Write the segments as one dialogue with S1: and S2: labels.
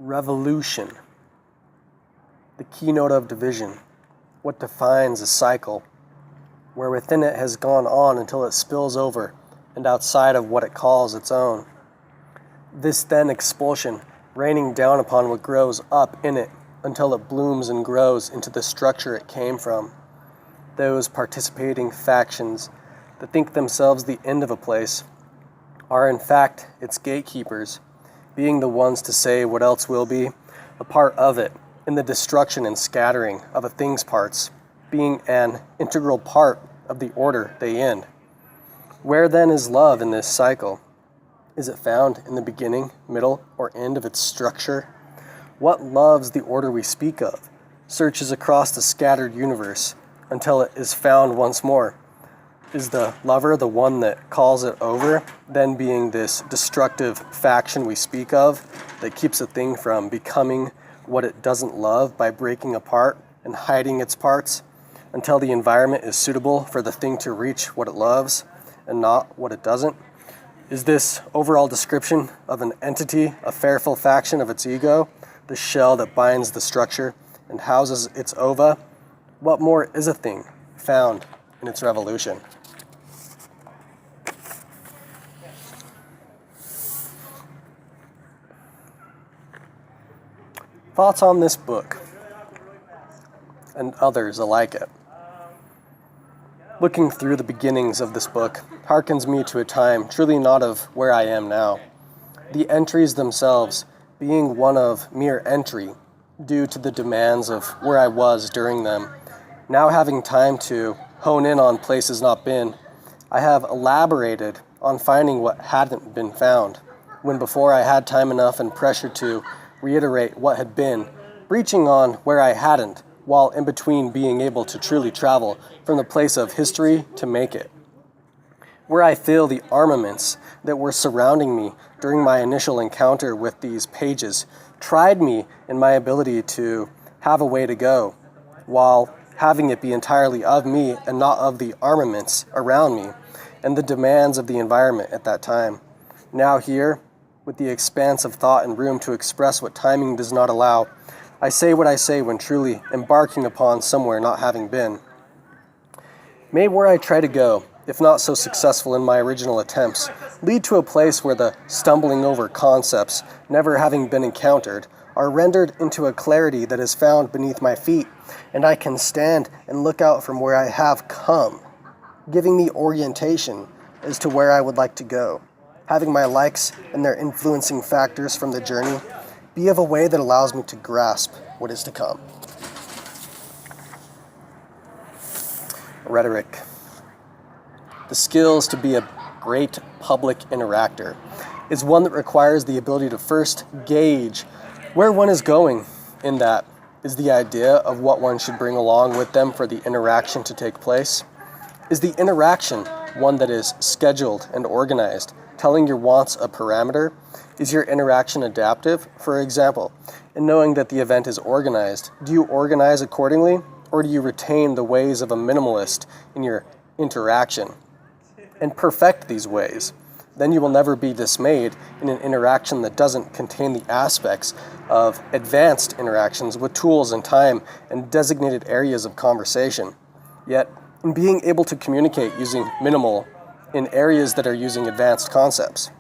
S1: Revolution, the keynote of division, what defines a cycle, where within it has gone on until it spills over and outside of what it calls its own. This then expulsion, raining down upon what grows up in it until it blooms and grows into the structure it came from. Those participating factions that think themselves the end of a place are in fact its gatekeepers, being the ones to say what else will be, a part of it, in the destruction and scattering of a thing's parts, being an integral part of the order they end. Where then is love in this cycle? Is it found in the beginning, middle, or end of its structure? What loves the order we speak of, searches across the scattered universe until it is found once more? Is the lover the one that calls it over, then being this destructive faction we speak of that keeps a thing from becoming what it doesn't love by breaking apart and hiding its parts until the environment is suitable for the thing to reach what it loves and not what it doesn't? Is this overall description of an entity a fearful faction of its ego, the shell that binds the structure and houses its ova? What more is a thing found in its revolution? Thoughts on this book and others alike it. Looking through the beginnings of this book harkens me to a time truly not of where I am now. The entries themselves being one of mere entry due to the demands of where I was during them. Now having time to hone in on places not been, I have elaborated on finding what hadn't been found, when before I had time enough and pressure to reiterate what had been, reaching on where I hadn't, while in between being able to truly travel from the place of history to make it. Where I feel the armaments that were surrounding me during my initial encounter with these pages tried me in my ability to have a way to go, while having it be entirely of me and not of the armaments around me and the demands of the environment at that time. Now here, with the expanse of thought and room to express what timing does not allow, I say what I say when truly embarking upon somewhere not having been. May where I try to go, if not so successful in my original attempts, lead to a place where the stumbling over concepts, never having been encountered, are rendered into a clarity that is found beneath my feet, and I can stand and look out from where I have come, giving me orientation as to where I would like to go, having my likes and their influencing factors from the journey be of a way that allows me to grasp what is to come. Rhetoric. The skills to be a great public interactor is one that requires the ability to first gauge where one is going. In that is the idea of what one should bring along with them for the interaction to take place. Is the interaction one that is scheduled and organized, telling your wants a parameter? Is your interaction adaptive? For example, in knowing that the event is organized, do you organize accordingly, or do you retain the ways of a minimalist in your interaction and perfect these ways? Then you will never be dismayed in an interaction that doesn't contain the aspects of advanced interactions with tools and time and designated areas of conversation. Yet, in being able to communicate using minimal in areas that are using advanced concepts.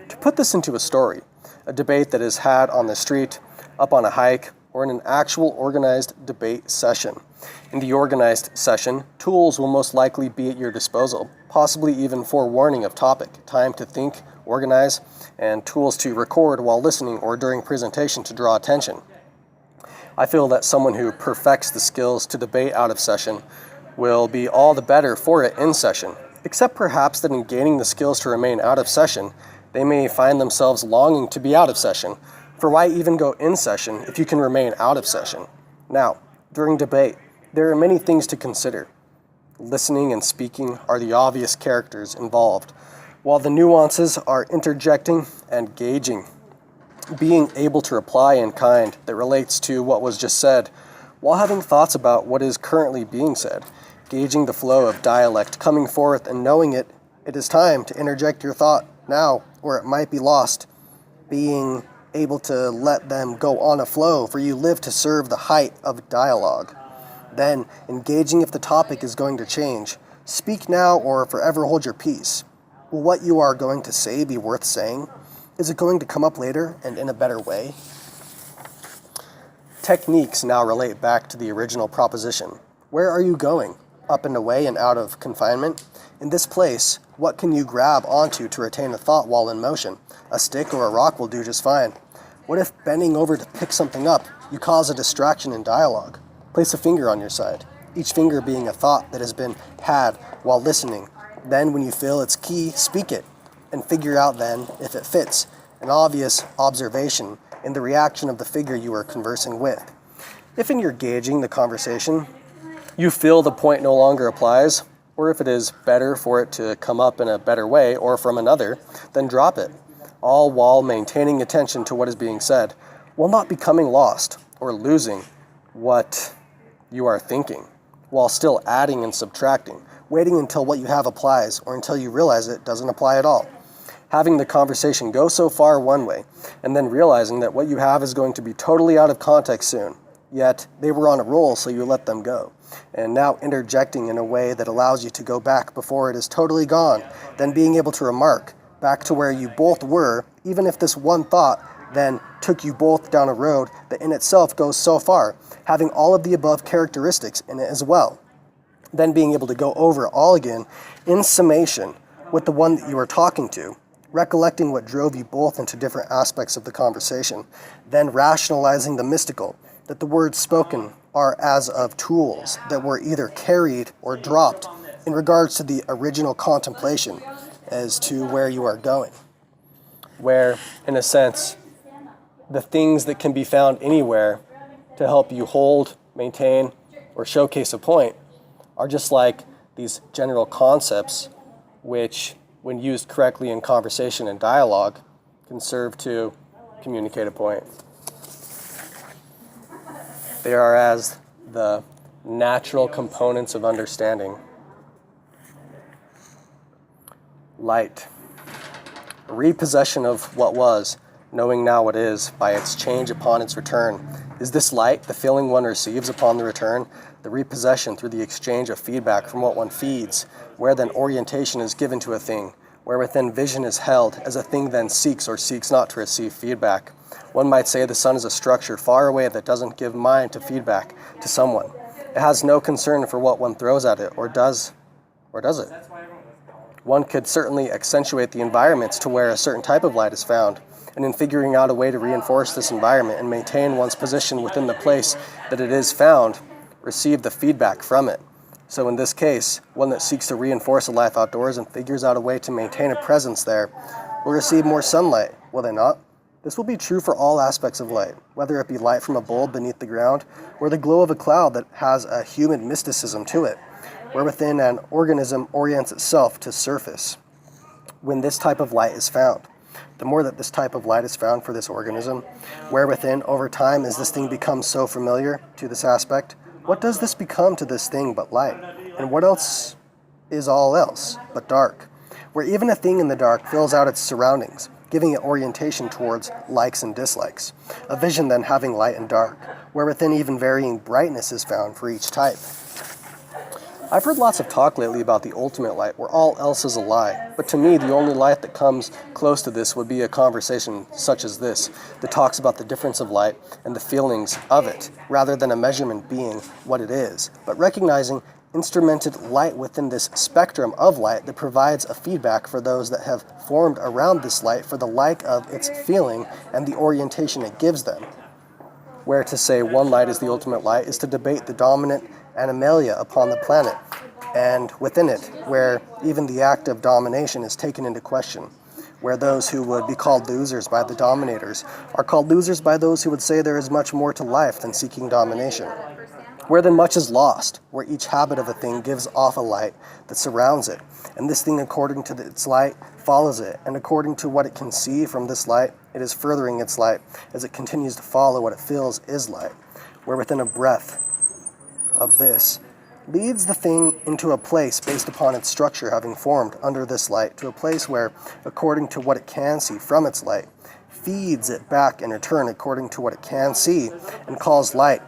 S1: To put this into a story, a debate that is had on the street, up on a hike, or in an actual organized debate session. In the organized session, tools will most likely be at your disposal, possibly even forewarning of topic, time to think, organize, and tools to record while listening or during presentation to draw attention. I feel that someone who perfects the skills to debate out of session will be all the better for it in session, except perhaps that in gaining the skills to remain out of session, they may find themselves longing to be out of session. For why even go in session if you can remain out of session? Now, during debate, there are many things to consider. Listening and speaking are the obvious characters involved, while the nuances are interjecting and gauging. Being able to reply in kind that relates to what was just said, while having thoughts about what is currently being said, gauging the flow of dialect coming forth and knowing it is time to interject your thought now, or it might be lost. Being able to let them go on a flow, for you live to serve the height of dialogue. Then, engaging if the topic is going to change. Speak now or forever hold your peace. Will what you are going to say be worth saying? Is it going to come up later and in a better way? Techniques now relate back to the original proposition. Where are you going? Up and away and out of confinement? In this place, what can you grab onto to retain a thought while in motion? A stick or a rock will do just fine. What if bending over to pick something up, you cause a distraction in dialogue? Place a finger on your side, each finger being a thought that has been had while listening. Then when you feel its key, speak it, and figure out then if it fits, an obvious observation in the reaction of the figure you are conversing with. If in your gauging the conversation, you feel the point no longer applies, or if it is better for it to come up in a better way or from another, then drop it, all while maintaining attention to what is being said, while not becoming lost or losing what you are thinking, while still adding and subtracting, waiting until what you have applies or until you realize it doesn't apply at all. Having the conversation go so far one way, and then realizing that what you have is going to be totally out of context soon, yet they were on a roll so you let them go, and now interjecting in a way that allows you to go back before it is totally gone, then being able to remark back to where you both were, even if this one thought then took you both down a road that in itself goes so far, having all of the above characteristics in it as well. Then being able to go over it all again in summation with the one that you are talking to, recollecting what drove you both into different aspects of the conversation, then rationalizing the mystical, that the words spoken are as of tools that were either carried or dropped in regards to the original contemplation as to where you are going. Where, in a sense, the things that can be found anywhere to help you hold, maintain, or showcase a point are just like these general concepts which, when used correctly in conversation and dialogue, can serve to communicate a point. They are as the natural components of understanding. Light. A repossession of what was, knowing now what is, by its change upon its return. Is this light the feeling one receives upon the return? The repossession through the exchange of feedback from what one feeds, where then orientation is given to a thing, where within vision is held, as a thing then seeks or seeks not to receive feedback. One might say the sun is a structure far away that doesn't give mind to feedback to someone. It has no concern for what one throws at it, or does it? One could certainly accentuate the environments to where a certain type of light is found, and in figuring out a way to reinforce this environment and maintain one's position within the place that it is found, receive the feedback from it. So in this case, one that seeks to reinforce a life outdoors and figures out a way to maintain a presence there will receive more sunlight, will they not? This will be true for all aspects of light, whether it be light from a bulb beneath the ground or the glow of a cloud that has a human mysticism to it, where within an organism orients itself to surface. When this type of light is found, the more that this type of light is found for this organism, where within over time as this thing becomes so familiar to this aspect, what does this become to this thing but light? And what else is all else but dark? Where even a thing in the dark fills out its surroundings, giving it orientation towards likes and dislikes. A vision then having light and dark, where within even varying brightness is found for each type. I've heard lots of talk lately about the ultimate light, where all else is a lie. But to me, the only light that comes close to this would be a conversation such as this, that talks about the difference of light and the feelings of it, rather than a measurement being what it is, but recognizing instrumented light within this spectrum of light that provides a feedback for those that have formed around this light for the like of its feeling and the orientation it gives them. Where to say one light is the ultimate light is to debate the dominant animalia upon the planet, and within it, where even the act of domination is taken into question, where those who would be called losers by the dominators are called losers by those who would say there is much more to life than seeking domination, where then much is lost, where each habit of a thing gives off a light that surrounds it, and this thing according to its light follows it, and according to what it can see from this light, it is furthering its light as it continues to follow what it feels is light, where within a breath of this leads the thing into a place based upon its structure having formed under this light to a place where, according to what it can see from its light, feeds it back in return according to what it can see, and calls light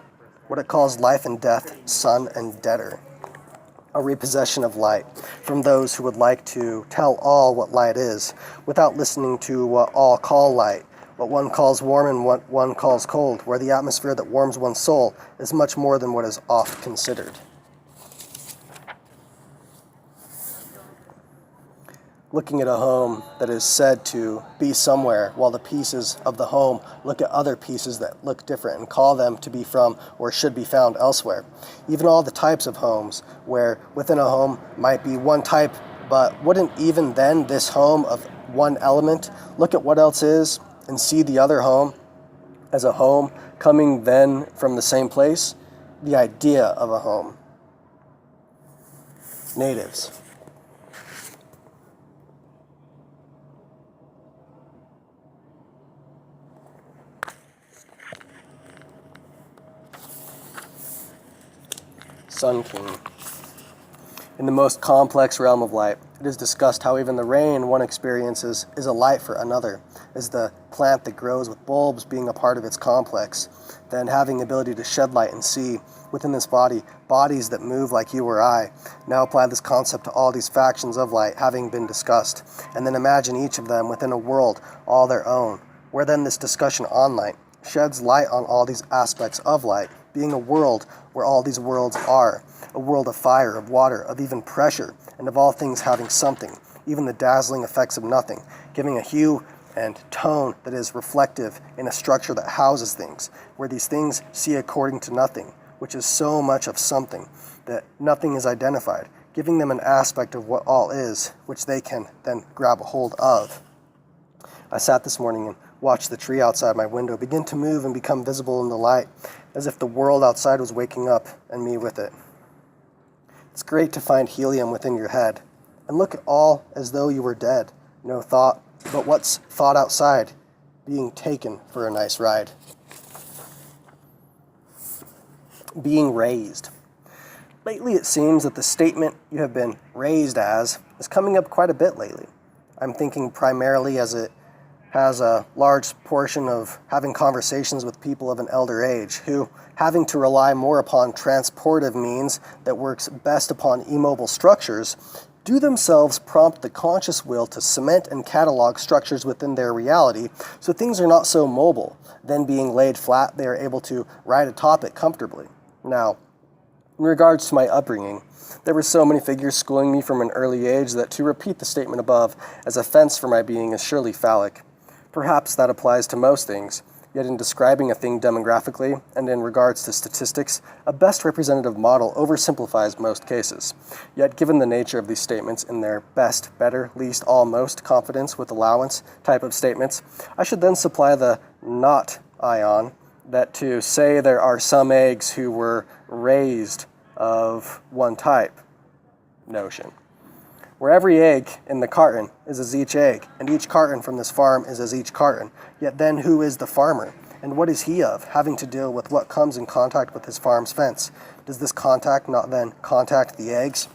S1: what it calls life and death, son and debtor. A repossession of light from those who would like to tell all what light is, without listening to what all call light, what one calls warm and what one calls cold, where the atmosphere that warms one's soul is much more than what is oft considered. Looking at a home that is said to be somewhere, while the pieces of the home look at other pieces that look different and call them to be from or should be found elsewhere. Even all the types of homes, where within a home might be one type, but wouldn't even then this home of one element look at what else is and see the other home as a home coming then from the same place? The idea of a home. Natives. Sun King. In the most complex realm of light, it is discussed how even the rain one experiences is a light for another, as the plant that grows with bulbs being a part of its complex, then having the ability to shed light and see within this body, bodies that move like you or I. Now apply this concept to all these factions of light having been discussed, and then imagine each of them within a world all their own, where then this discussion on light sheds light on all these aspects of light, being a world where all these worlds are, a world of fire, of water, of even pressure, and of all things having something, even the dazzling effects of nothing, giving a hue and tone that is reflective in a structure that houses things, where these things see according to nothing, which is so much of something that nothing is identified, giving them an aspect of what all is, which they can then grab a hold of. I sat this morning and watched the tree outside my window begin to move and become visible in the light, as if the world outside was waking up, and me with it. It's great to find helium within your head, and look at all as though you were dead, no thought, but what's thought outside, being taken for a nice ride. Being raised. Lately it seems that the statement you have been raised as is coming up quite a bit lately. I'm thinking primarily as it has a large portion of having conversations with people of an elder age who, having to rely more upon transportive means that works best upon immobile structures, do themselves prompt the conscious will to cement and catalog structures within their reality so things are not so mobile. Then being laid flat, they are able to ride atop it comfortably. Now, in regards to my upbringing, there were so many figures schooling me from an early age that to repeat the statement above as a fence for my being is surely phallic. Perhaps that applies to most things, yet in describing a thing demographically and in regards to statistics, a best representative model oversimplifies most cases. Yet given the nature of these statements in their best, better, least, all, most, confidence with allowance type of statements, I should then supply the not ion that to say there are some eggs who were raised of one type notion. Where every egg in the carton is as each egg, and each carton from this farm is as each carton. Yet then who is the farmer? And what is he of, having to deal with what comes in contact with his farm's fence? Does this contact not then contact the eggs?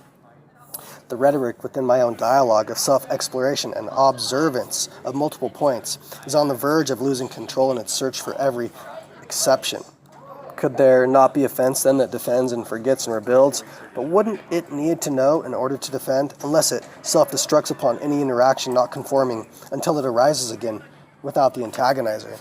S1: The rhetoric within my own dialogue of self-exploration and observance of multiple points is on the verge of losing control in its search for every exception. Could there not be a fence then that defends and forgets and rebuilds? But wouldn't it need to know in order to defend, unless it self-destructs upon any interaction not conforming until it arises again without the antagonizer?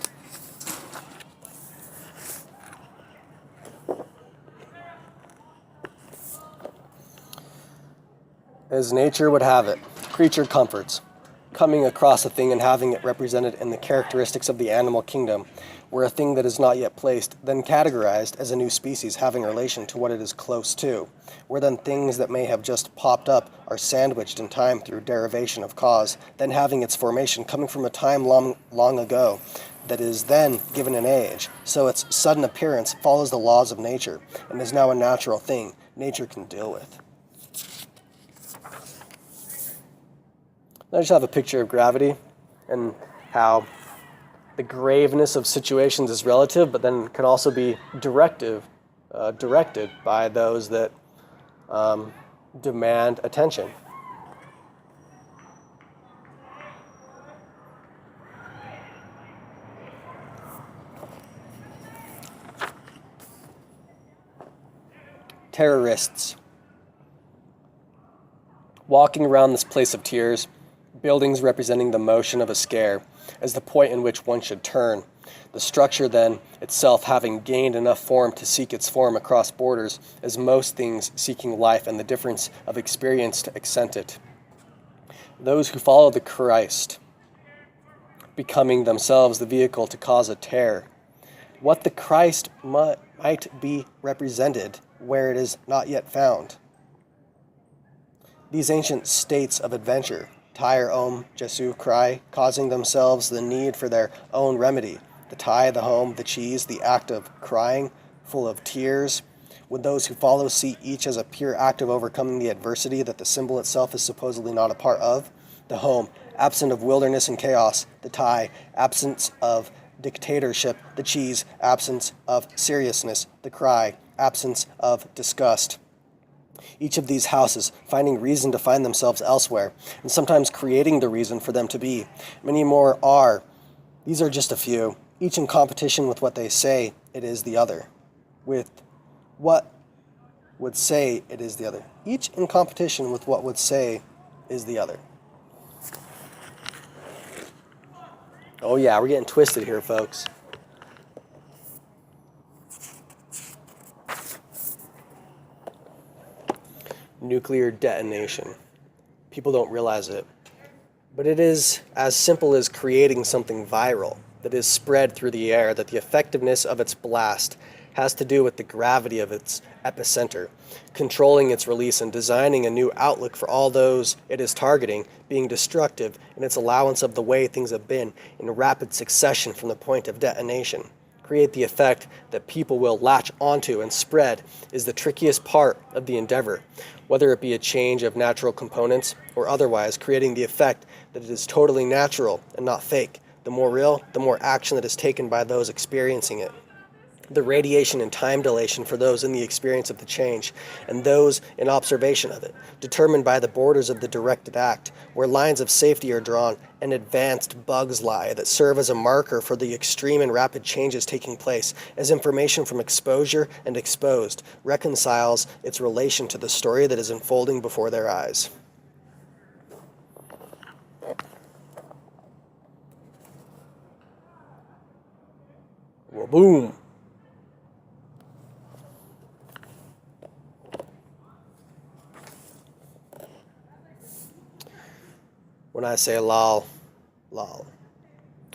S1: As nature would have it, creature comforts, coming across a thing and having it represented in the characteristics of the animal kingdom, where a thing that is not yet placed, then categorized as a new species having relation to what it is close to, where then things that may have just popped up are sandwiched in time through derivation of cause, then having its formation coming from a time long ago, that is then given an age, so its sudden appearance follows the laws of nature, and is now a natural thing nature can deal with. I just have a picture of gravity and how the graveness of situations is relative, but then can also be directed by those that demand attention. terrorists. Walking around this place of tears, buildings representing the motion of a scare, as the point in which one should turn. The structure then, itself having gained enough form to seek its form across borders, as most things seeking life and the difference of experience to accent it. Those who follow the Christ, becoming themselves the vehicle to cause a tear. What the Christ might be represented where it is not yet found. These ancient states of adventure, Tyre, Om, Jesu, cry, causing themselves the need for their own remedy. The tie, the home, the cheese, the act of crying, full of tears. Would those who follow see each as a pure act of overcoming the adversity that the symbol itself is supposedly not a part of? The home, absent of wilderness and chaos. The tie, absence of dictatorship. The cheese, absence of seriousness. The cry, absence of disgust. Each of these houses finding reason to find themselves elsewhere, and sometimes creating the reason for them to be. Many more are. These are just a few, each in competition with what they say it is the other. With what would say it is the other. Each in competition with what would say is the other. Oh yeah, we're getting twisted here, folks. Nuclear detonation. People don't realize it, but it is as simple as creating something viral that is spread through the air, that the effectiveness of its blast has to do with the gravity of its epicenter, controlling its release and designing a new outlook for all those it is targeting, being destructive in its allowance of the way things have been in rapid succession from the point of detonation. Create the effect that people will latch onto and spread is the trickiest part of the endeavor, whether it be a change of natural components or otherwise, creating the effect that it is totally natural and not fake. The more real, the more action that is taken by those experiencing it. The radiation and time dilation for those in the experience of the change, and those in observation of it, determined by the borders of the directed act, where lines of safety are drawn and advanced bugs lie that serve as a marker for the extreme and rapid changes taking place, as information from exposure and exposed reconciles its relation to the story that is unfolding before their eyes. Well, boom. When I say lol, lol.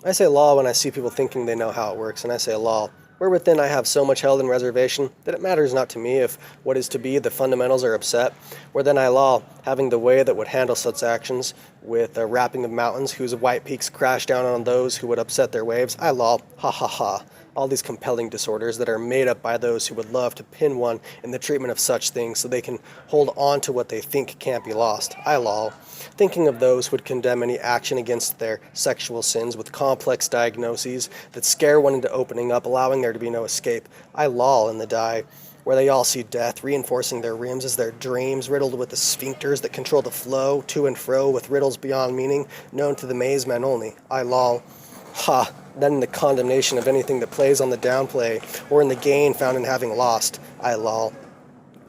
S1: I say lol when I see people thinking they know how it works, and I say lol, where within I have so much held in reservation that it matters not to me if what is to be the fundamentals are upset, where then I lol, having the way that would handle such actions with a wrapping of mountains whose white peaks crash down on those who would upset their waves, I lol, ha ha ha. All these compelling disorders that are made up by those who would love to pin one in the treatment of such things so they can hold on to what they think can't be lost. I lol. Thinking of those who would condemn any action against their sexual sins with complex diagnoses that scare one into opening up, allowing there to be no escape. I lol in the die, where they all see death, reinforcing their rims as their dreams, riddled with the sphincters that control the flow to and fro with riddles beyond meaning, known to the maze men only. I lol. Ha! Then in the condemnation of anything that plays on the downplay, or in the gain found in having lost, I lol.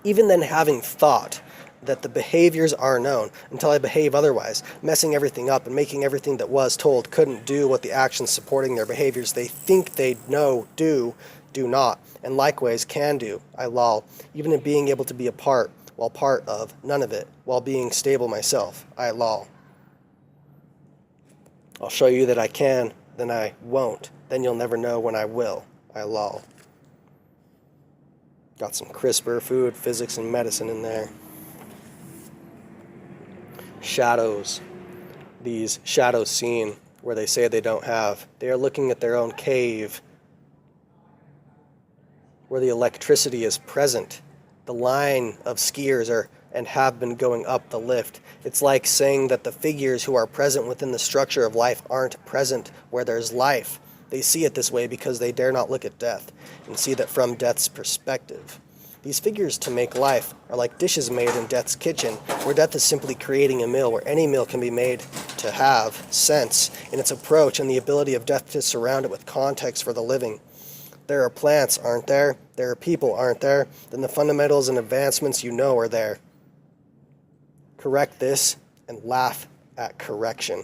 S1: Even then having thought that the behaviors are known until I behave otherwise, messing everything up and making everything that was told couldn't do what the actions supporting their behaviors they think they know do not, and likewise can do, I lol. Even in being able to be a part, while part of none of it, while being stable myself, I lol. I'll show you that I can, then I won't. Then you'll never know when I will. I lol. Got some CRISPR, food, physics, and medicine in there. Shadows. These shadows seen where they say they don't have. They are looking at their own cave where the electricity is present. The line of skiers are and have been going up the lift. It's like saying that the figures who are present within the structure of life aren't present where there's life. They see it this way because they dare not look at death and see that from death's perspective. These figures to make life are like dishes made in death's kitchen, where death is simply creating a meal where any meal can be made to have sense in its approach and the ability of death to surround it with context for the living. there are plants, aren't there? There are people, aren't there? Then the fundamentals and advancements you know are there. Correct this and laugh at correction.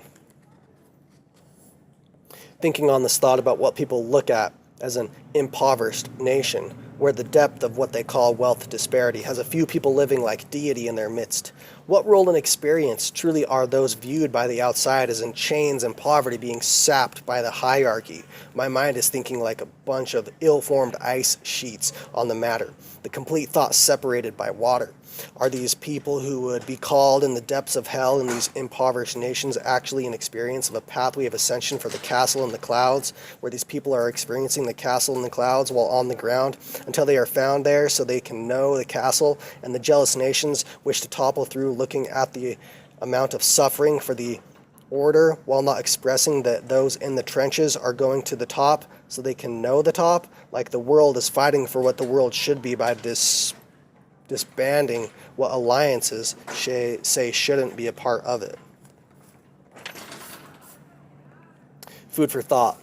S1: Thinking on this thought about what people look at as an impoverished nation, where the depth of what they call wealth disparity has a few people living like deity in their midst. What role and experience truly are those viewed by the outside as in chains and poverty being sapped by the hierarchy? My mind is thinking like a bunch of ill-formed ice sheets on the matter, the complete thought separated by water. Are these people who would be called in the depths of hell in these impoverished nations actually an experience of a pathway of ascension for the castle in the clouds, where these people are experiencing the castle in the clouds while on the ground until they are found there so they can know the castle, and the jealous nations wish to topple through looking at the amount of suffering for the order while not expressing that those in the trenches are going to the top so they can know the top, like the world is fighting for what the world should be by disbanding what alliances say shouldn't be a part of it. Food for thought.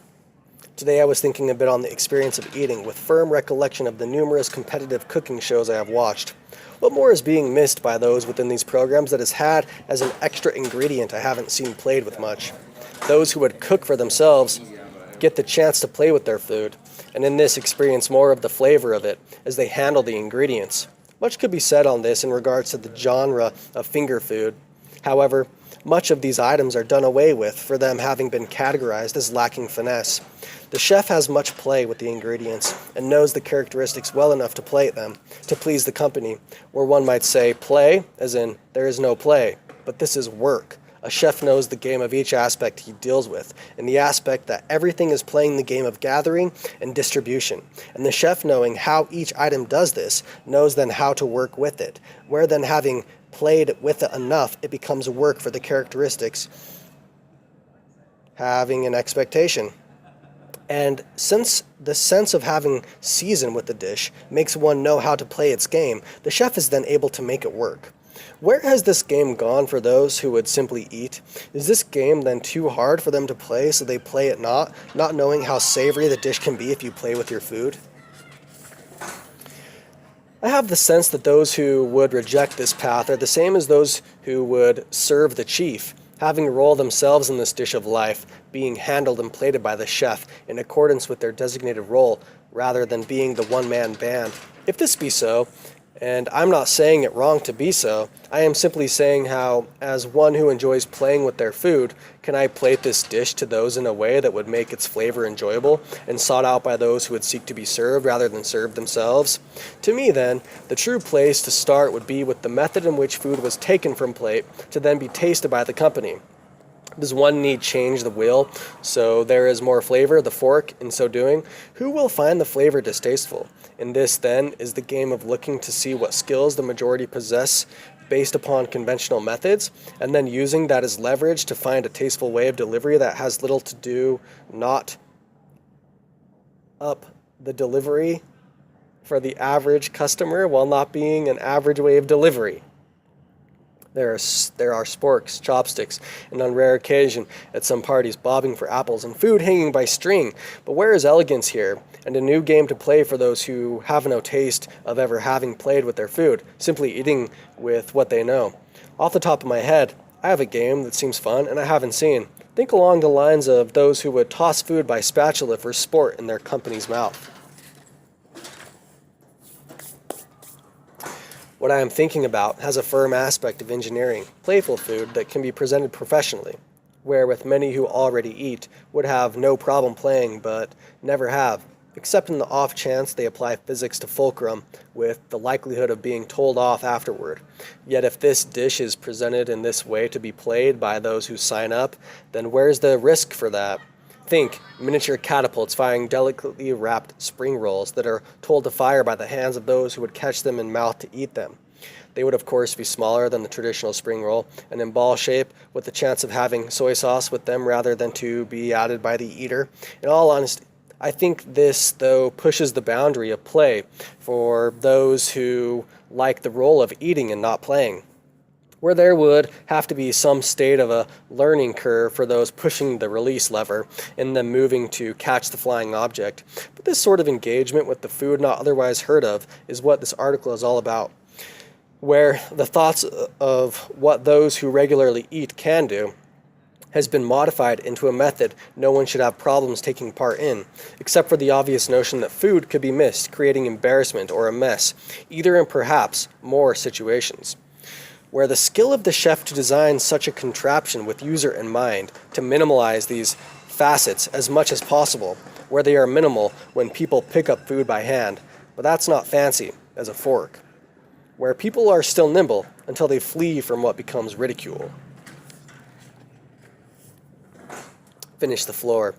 S1: Today I was thinking a bit on the experience of eating, with firm recollection of the numerous competitive cooking shows I have watched. What more is being missed by those within these programs that is had as an extra ingredient I haven't seen played with much? Those who would cook for themselves get the chance to play with their food, and in this experience more of the flavor of it as they handle the ingredients. Much could be said on this in regards to the genre of finger food. However, much of these items are done away with for them having been categorized as lacking finesse. The chef has much play with the ingredients and knows the characteristics well enough to plate them to please the company, where one might say play, as in there is no play, but this is work. A chef knows the game of each aspect he deals with, and the aspect that everything is playing the game of gathering and distribution. And the chef, knowing how each item does this, knows then how to work with it, where then having played with it enough, it becomes work for the characteristics, having an expectation. And since the sense of having season with the dish makes one know how to play its game, the chef is then able to make it work. Where has this game gone for those who would simply eat? Is this game then too hard for them to play, so they play it not knowing how savory the dish can be if you play with your food? I have the sense that those who would reject this path are the same as those who would serve the chief, having a role themselves in this dish of life, being handled and plated by the chef in accordance with their designated role, rather than being the one-man band. If this be so, and I'm not saying it wrong to be so, I am simply saying how, as one who enjoys playing with their food, can I plate this dish to those in a way that would make its flavor enjoyable and sought out by those who would seek to be served rather than serve themselves? To me, then, the true place to start would be with the method in which food was taken from plate to then be tasted by the company. Does one need change the wheel so there is more flavor, the fork, in so doing? Who will find the flavor distasteful? In this, then, is the game of looking to see what skills the majority possess based upon conventional methods, and then using that as leverage to find a tasteful way of delivery that has little to do, not up the delivery for the average customer while not being an average way of delivery. There are sporks, chopsticks, and on rare occasion at some parties bobbing for apples and food hanging by string. But where is elegance here, and a new game to play for those who have no taste of ever having played with their food, simply eating with what they know? Off the top of my head, I have a game that seems fun and I haven't seen. Think along the lines of those who would toss food by spatula for sport in their company's mouth. What I am thinking about has a firm aspect of engineering, playful food that can be presented professionally, where with many who already eat would have no problem playing but never have, except in the off chance they apply physics to fulcrum with the likelihood of being told off afterward. Yet if this dish is presented in this way to be played by those who sign up, then where's the risk for that? Think, miniature catapults firing delicately wrapped spring rolls that are told to fire by the hands of those who would catch them in mouth to eat them. They would of course be smaller than the traditional spring roll and in ball shape, with the chance of having soy sauce with them rather than to be added by the eater. In all honesty, I think this, though, pushes the boundary of play for those who like the role of eating and not playing. where there would have to be some state of a learning curve for those pushing the release lever and then moving to catch the flying object. But this sort of engagement with the food not otherwise heard of is what this article is all about, where the thoughts of what those who regularly eat can do has been modified into a method no one should have problems taking part in, except for the obvious notion that food could be missed, creating embarrassment or a mess, either in perhaps more situations. Where the skill of the chef to design such a contraption with user in mind to minimalize these facets as much as possible, where they are minimal when people pick up food by hand, but that's not fancy as a fork. Where people are still nimble until they flee from what becomes ridicule. Finish the floor.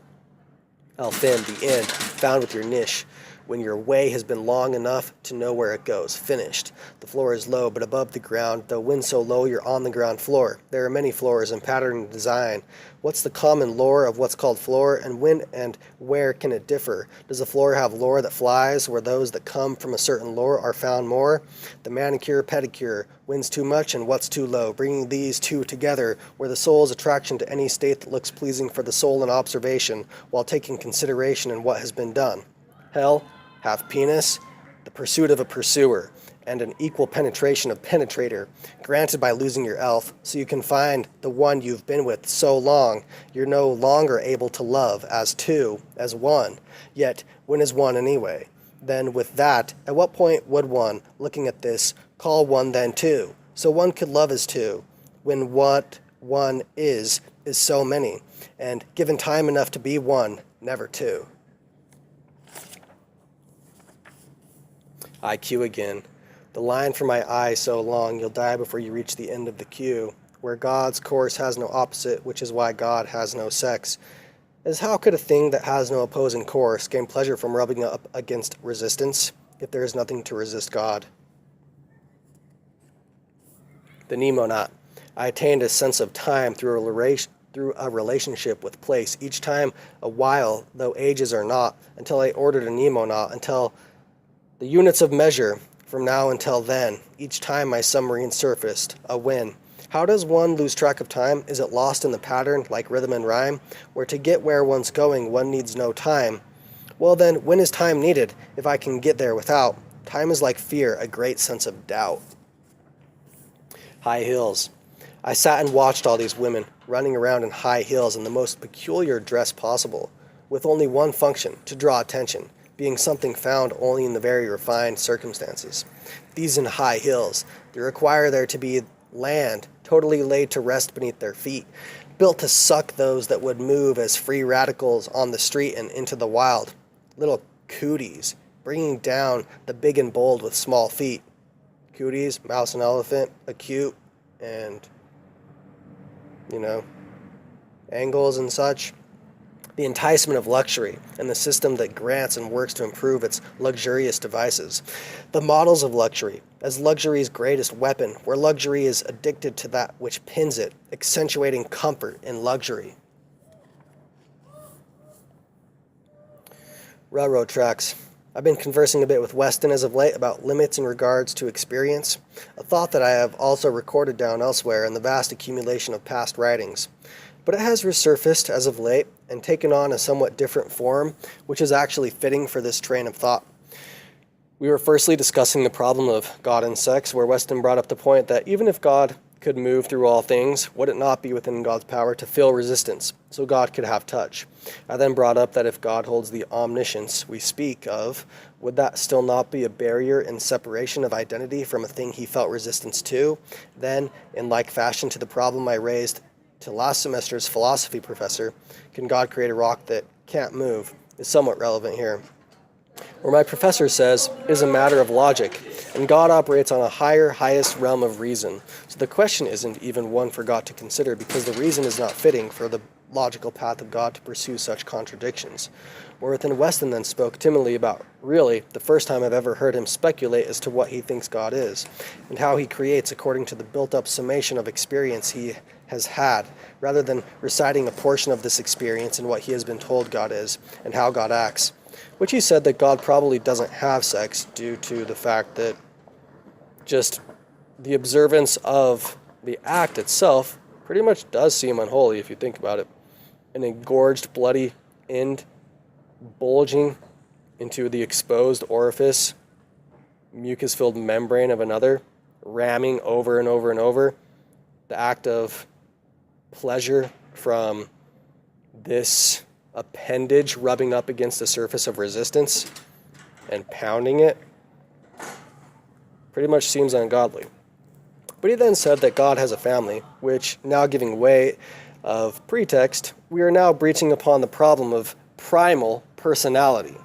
S1: Al-Fin, the end, found with your niche. When your way has been long enough to know where it goes. Finished. The floor is low, but above the ground, though wind so low you're on the ground floor. There are many floors in pattern and design. What's the common lore of what's called floor, and when and where can it differ? Does a floor have lore that flies, where those that come from a certain lore are found more? The manicure, pedicure, wind's too much and what's too low, bringing these two together, where the soul's attraction to any state that looks pleasing for the soul in observation, while taking consideration in what has been done. Hell, have penis, the pursuit of a pursuer, and an equal penetration of penetrator, granted by losing your elf, so you can find the one you've been with so long you're no longer able to love as two, as one. Yet, when is one anyway? Then with that, at what point would one, looking at this, call one then two? So one could love as two, when what one is so many, and given time enough to be one, never two. IQ again. The line from my eye so long you'll die before you reach the end of the queue, where God's course has no opposite, which is why God has no sex. As how could a thing that has no opposing course gain pleasure from rubbing up against resistance, if there is nothing to resist God? The Mnemonaut. I attained a sense of time through a relationship with place, each time a while, though ages are not, until I ordered a Mnemonaut, until the units of measure, from now until then, each time my submarine surfaced, a win. How does one lose track of time? Is it lost in the pattern, like rhythm and rhyme, where to get where one's going, one needs no time? Well then, when is time needed, if I can get there without? Time is like fear, a great sense of doubt. High heels. I sat and watched all these women running around in high heels in the most peculiar dress possible, with only one function, to draw attention, being something found only in the very refined circumstances. These in high heels, they require there to be land totally laid to rest beneath their feet, built to suck those that would move as free radicals on the street and into the wild. Little cooties, bringing down the big and bold with small feet. Cooties, mouse and elephant, acute, and, angles and such. The enticement of luxury, and the system that grants and works to improve its luxurious devices. The models of luxury, as luxury's greatest weapon, where luxury is addicted to that which pins it, accentuating comfort in luxury. Railroad tracks. I've been conversing a bit with Weston as of late about limits in regards to experience, a thought that I have also recorded down elsewhere in the vast accumulation of past writings. But it has resurfaced as of late and taken on a somewhat different form, which is actually fitting for this train of thought. We were firstly discussing the problem of God and sex, where Weston brought up the point that even if God could move through all things, would it not be within God's power to feel resistance, so God could have touch? I then brought up that if God holds the omniscience we speak of, would that still not be a barrier in separation of identity from a thing he felt resistance to? Then, in like fashion to the problem I raised to last semester's philosophy professor, can God create a rock that can't move, is somewhat relevant here. Where my professor says it is a matter of logic, and God operates on a highest realm of reason. So the question isn't even one for God to consider, because the reason is not fitting for the logical path of God to pursue such contradictions. Wherein Weston then spoke timidly about, really, the first time I've ever heard him speculate as to what he thinks God is, and how he creates according to the built-up summation of experience he has had, rather than reciting a portion of this experience in what he has been told God is, and how God acts. Which he said that God probably doesn't have sex due to the fact that just the observance of the act itself pretty much does seem unholy if you think about it. An engorged, bloody end bulging into the exposed orifice, mucus-filled membrane of another, ramming over and over and over. The act of pleasure from this appendage rubbing up against the surface of resistance and pounding it pretty much seems ungodly. But he then said that God has a family, which, now giving way of pretext, we are now breaching upon the problem of primal personality.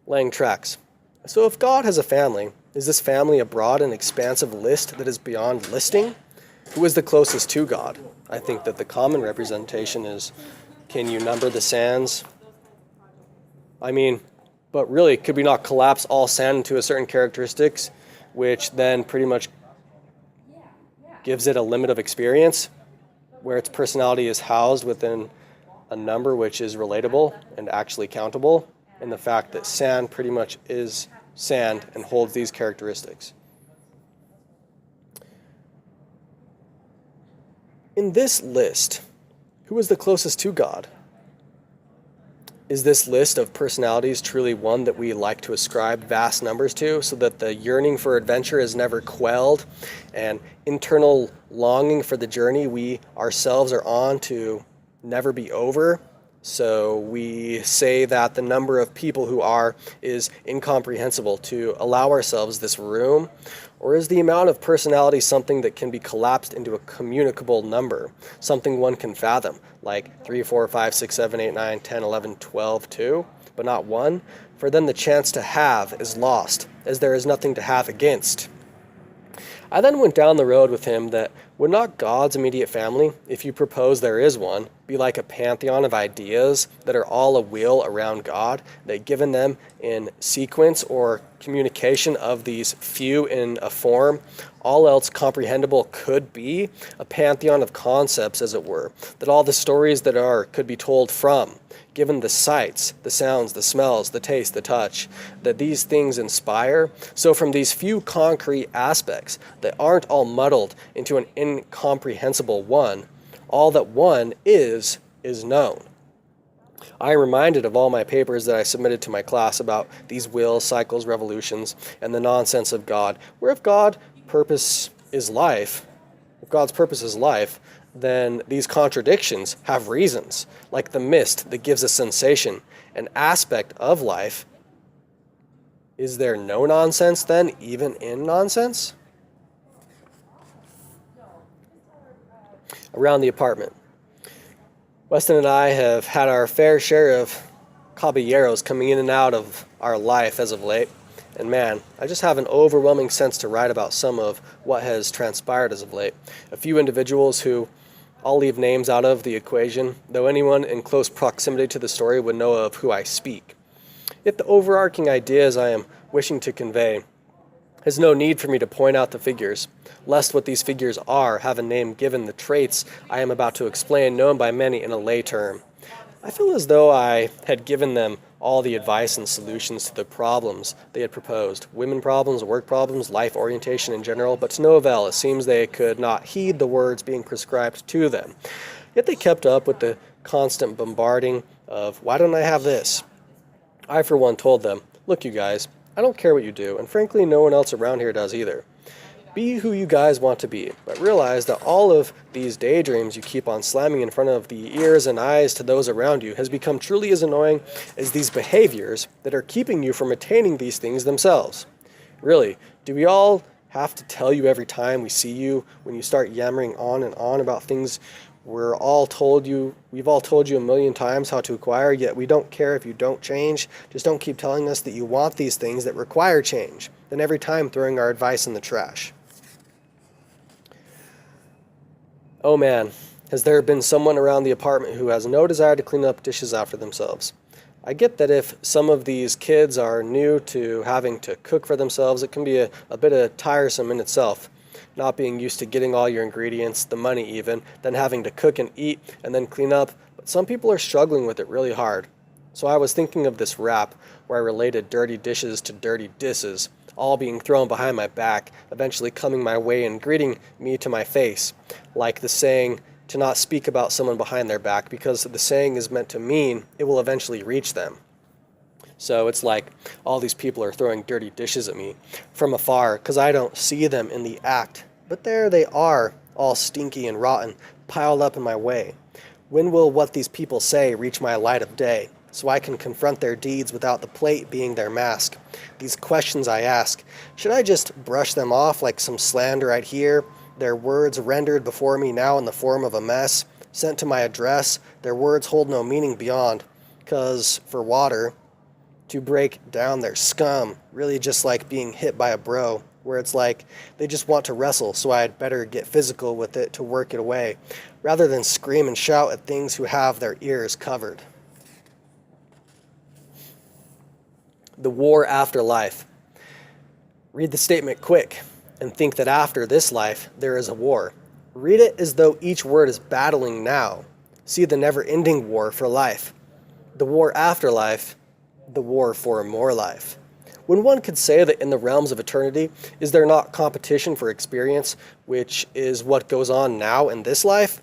S1: Laying tracks. So if God has a family, is this family a broad and expansive list that is beyond listing? Who is the closest to God? I think that the common representation is, can you number the sands? But really, could we not collapse all sand into a certain characteristics, which then pretty much gives it a limit of experience, where its personality is housed within a number which is relatable and actually countable, and the fact that sand pretty much is sand and holds these characteristics. In this list, who is the closest to God? Is this list of personalities truly one that we like to ascribe vast numbers to, so that the yearning for adventure is never quelled and internal longing for the journey we ourselves are on to never be over? So we say that the number of people who are is incomprehensible to allow ourselves this room? Or is the amount of personality something that can be collapsed into a communicable number, something one can fathom, like 3, 4, 5, 6, 7, 8, 9, 10, 11, 12, 2, but not 1? For then the chance to have is lost, as there is nothing to have against. I then went down the road with him that would not God's immediate family, if you propose there is one, be like a pantheon of ideas that are all a wheel around God, that given them in sequence or communication of these few in a form, all else comprehensible could be a pantheon of concepts, as it were, that all the stories that are could be told from, given the sights, the sounds, the smells, the taste, the touch, that these things inspire. So from these few concrete aspects that aren't all muddled into an incomprehensible one, all that one is known. I am reminded of all my papers that I submitted to my class about these wheels, cycles, revolutions, and the nonsense of God, where if God's purpose is life, then these contradictions have reasons, like the mist that gives a sensation, an aspect of life. Is there no nonsense then, even in nonsense? Around the apartment. Weston and I have had our fair share of caballeros coming in and out of our life as of late. And man, I just have an overwhelming sense to write about some of what has transpired as of late. A few individuals who I'll leave names out of the equation, though anyone in close proximity to the story would know of who I speak. Yet the overarching ideas I am wishing to convey has no need for me to point out the figures, lest what these figures are have a name given the traits I am about to explain, known by many in a lay term. I feel as though I had given them all the advice and solutions to the problems they had proposed, women problems, work problems, life orientation in general, but to no avail. It seems they could not heed the words being prescribed to them. Yet they kept up with the constant bombarding of, why don't I have this? I, for one, told them, look, you guys, I don't care what you do, and frankly, no one else around here does either. Be who you guys want to be, but realize that all of these daydreams you keep on slamming in front of the ears and eyes to those around you has become truly as annoying as these behaviors that are keeping you from attaining these things themselves. Really, do we all have to tell you every time we see you when you start yammering on and on about things we've all told you a million times how to acquire, yet we don't care if you don't change? Just don't keep telling us that you want these things that require change, then every time throwing our advice in the trash. Oh man, has there been someone around the apartment who has no desire to clean up dishes after themselves? I get that if some of these kids are new to having to cook for themselves, it can be a bit tiresome in itself, not being used to getting all your ingredients, the money even, then having to cook and eat and then clean up, but some people are struggling with it really hard. So I was thinking of this rap where I related dirty dishes to dirty disses. all being thrown behind my back, eventually coming my way and greeting me to my face, like the saying to not speak about someone behind their back, because the saying is meant to mean it will eventually reach them. So it's like all these people are throwing dirty dishes at me from afar because I don't see them in the act. But there they are, all stinky and rotten, piled up in my way. When will what these people say reach my light of day, so I can confront their deeds without the plate being their mask? These questions I ask, should I just brush them off like some slander I'd hear? Their words rendered before me now in the form of a mess, sent to my address, their words hold no meaning beyond, 'cause for water, to break down their scum, really just like being hit by a bro, where it's like they just want to wrestle, so I'd better get physical with it to work it away, rather than scream and shout at things who have their ears covered. The war after life. Read the statement quick and think that after this life there is a war. Read it as though each word is battling now. See the never-ending war for life. The war after life, the war for more life. When one could say that in the realms of eternity, is there not competition for experience, which is what goes on now in this life?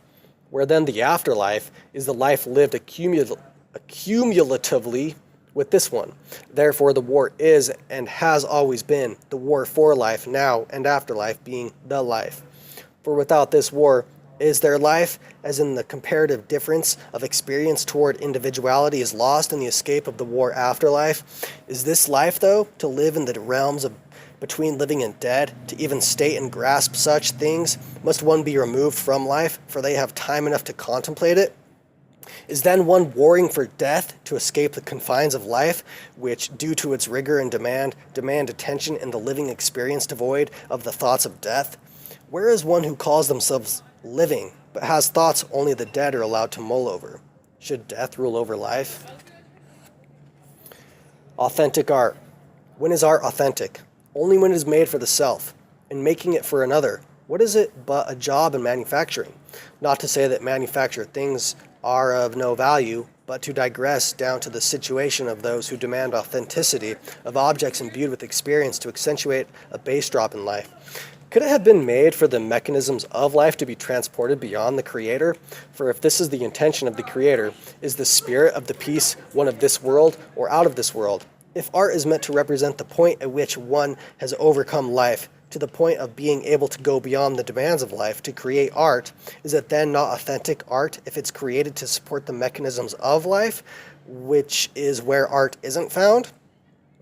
S1: Where then the afterlife is the life lived accumulatively with this one. Therefore the war is and has always been the war for life now and afterlife being the life. For without this war, is there life, as in the comparative difference of experience toward individuality is lost in the escape of the war afterlife? Is this life, though, to live in the realms of between living and dead, to even state and grasp such things, must one be removed from life, for they have time enough to contemplate it? Is then one warring for death to escape the confines of life, which, due to its rigor and demand attention in the living experience devoid of the thoughts of death? Where is one who calls themselves living, but has thoughts only the dead are allowed to mull over? Should death rule over life? Authentic art. When is art authentic? Only when it is made for the self, and making it for another. What is it but a job in manufacturing? Not to say that manufactured things are of no value, but to digress down to the situation of those who demand authenticity of objects imbued with experience to accentuate a base drop in life. Could it have been made for the mechanisms of life to be transported beyond the Creator? For if this is the intention of the Creator, is the spirit of the piece one of this world or out of this world? If art is meant to represent the point at which one has overcome life, to the point of being able to go beyond the demands of life to create art, is it then not authentic art if it's created to support the mechanisms of life, which is where art isn't found?